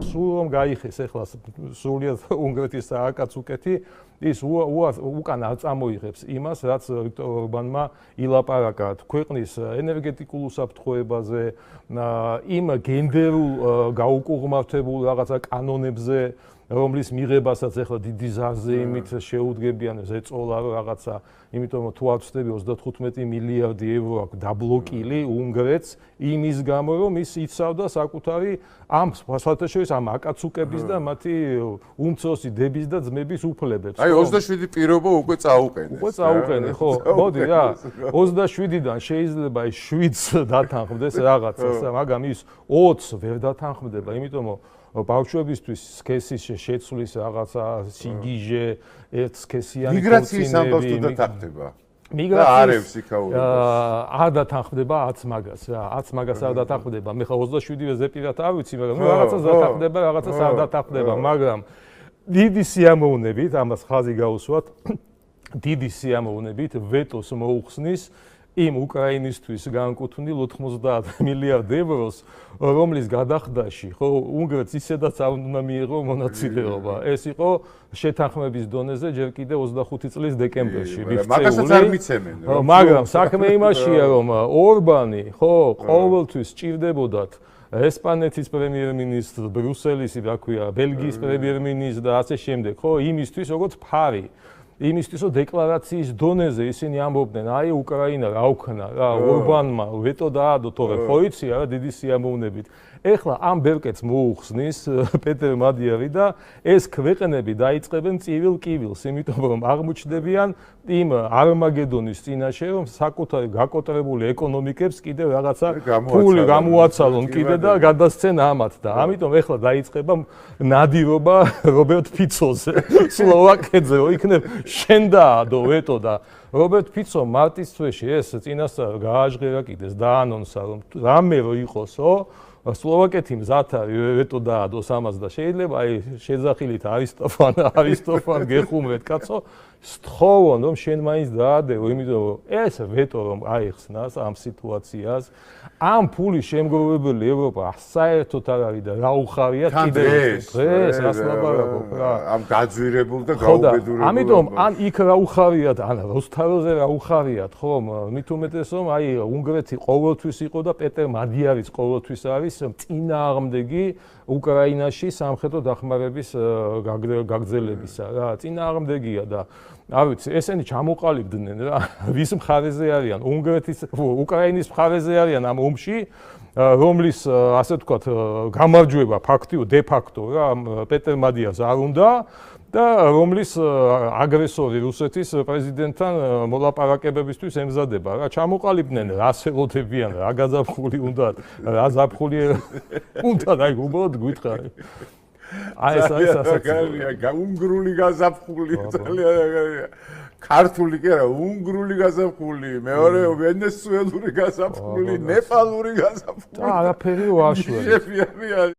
სულ რომ გაიხეს ახლა სრულიად უნგრეთის აკაცუკეთი ის უკან არ წამოიღებს იმას რაც ვიქტორ ორბანმა ილაპარაკა ქვეყნის ენერგეტიკულ უსაფრთხოებაზე იმ გენდერულ გაუკუღმართებულ რაღაცა კანონებზე რომლის მიღებასაც ახლა დიდი ზარზე იმით შეუდგებიან ზეწოლა რაღაცა იმიტომ რომ თუ არ ვწდები 35 მილიარდი ევრო აქვს დაბლოკილი უნგრეთს იმის გამო რომ ის იცავდა საკუთარი ამ სხვათაშორის ამ აკაცუკების და მათი უმცროსი დების და ძმების უფლებებს. აი 27 პირობა უკვე წაუყენეს. უკვე წაუყენე, ხო? მოდი რა. 27-დან შეიძლება ის 7 დათანხმდეს რაღაცას, მაგრამ ის 20 ვერ დათანხმდება, იმიტომ რომ ბავშვებისთვის სქესის შეცვლის რაღაცა სიგიჟე, ერთსქესიანი მიგრაციის ამბავს თუ დათანხმდება. მიგრაციის არ დათანხმდება 10 მაგას რა 10 მაგას არ დათანხმდება მე ხა 27-ზე ზეპირად არ ვიცი მაგრამ რაღაცას დათანხმდება რაღაცას არ დათანხმდება მაგრამ დიდი სიამოვნებით ამას ხაზი გაუსვათ დიდი სიამოვნებით ვეტოს მოუხსნის იმ უკრაინისთვის განკუთვნილ 90 მილიარდ ევროს რომლის გადახდაში ხო უნგრეთს ისედაც არ უნდა მიიღო მონაწილეობა ეს იყო შეთანხმების დონეზე ჯერ კიდე 25 წლის დეკემბერში მაგასაც არ მიცემენ მაგრამ საქმე იმაშია რომ ორბანი ხო ყოველთვის სჭირდებოდათ ესპანეთის პრემიერ-მინისტრს ბრიუსელის რა ქვია ბელგიის პრემიერ-მინისტრს და ასე შემდეგ ხო იმისთვის როგორც ფარი იმისთვის რომ დეკლარაციის დონეზე ისინი ამბობდნენ აი უკრაინა რა უქნა რა ორბანმა ვეტო დაადო თორე ხო იცი რა დიდი სიამოვნებით ეხლა ამ ბერკეტს მოუხსნის პეტერ მადიარი და ეს ქვეყნები დაიწყებენ წივილ კივილს იმიტომ რომ აღმოჩნდებიან იმ არმაგედონის წინაშე რომ საკუთარი გაკოტრებული ეკონომიკებს კიდევ რაღაცა ფული გამოაცალონ კიდე და გადასცენ ამათ და ამიტომ ეხლა დაიწყება ნადირობა რობერტ ფიცოზე სლოვაკეთზე რომ იქნებ შენ დაადო ვეტო და რობერტ ფიცო მარტის თვეში ეს წინასწარ გააჟღერა კიდეს დაანონსა რომ რამე რო იყოსო სლოვაკეთი მზად არის ვეტო დაადოს ამას და შეიძლება აი შეძახილით არისტოფან გეხუმრეთ კაცო სთხოვონ რომ შენ მაინც დაადეო იმიტომ რომ ეს ვეტო რომ აიხსნას ამ სიტუაციას ამ ფულის შემგროვებელი ევროპა საერთოდ არ არის და რა უხარია კიდევ დღეს რას ლაპარაკობ რა ამ გაძვირებულ და გაუბედურებულ ამიტომ ან იქ რა უხარიათ ან როსთაველზე რა უხარიათ ხო მით უმეტეს რომ აი უნგრეთი ყოველთვის იყო და პეტერ მადიარიც ყოველთვის არის წინააღმდეგი უკრაინაში სამხედრო დახმარების გაგრძელებისა რა წინააღმდეგია და არ ვიცი ესენი ჩამოყალიბდნენ რა ვის მხარეზე არიან უნგრეთის უკრაინის მხარეზე არიან ამ ომში რომლის ასე ვთქვათ გამარჯვება ფაქტიო დე ფაქტო რა პეტერ მადიარს არ უნდა და რომლის აგრესორი რუსეთის პრეზიდენტთან მოლაპარაკებებისთვის ემზადება რა ჩამოყალიბდნენ რას ელოდებიან რა გაზაფხული უნდა რა ზაფხული უნდა და უბრალოდ გითხარი აი ეს ასაკია უნგრული გაზაფხული ძალიან ქართული კი არა უნგრული გაზაფხული მეორე ვენესუელური გაზაფხული ნეპალური გაზაფხული და არაფერი ვაშველი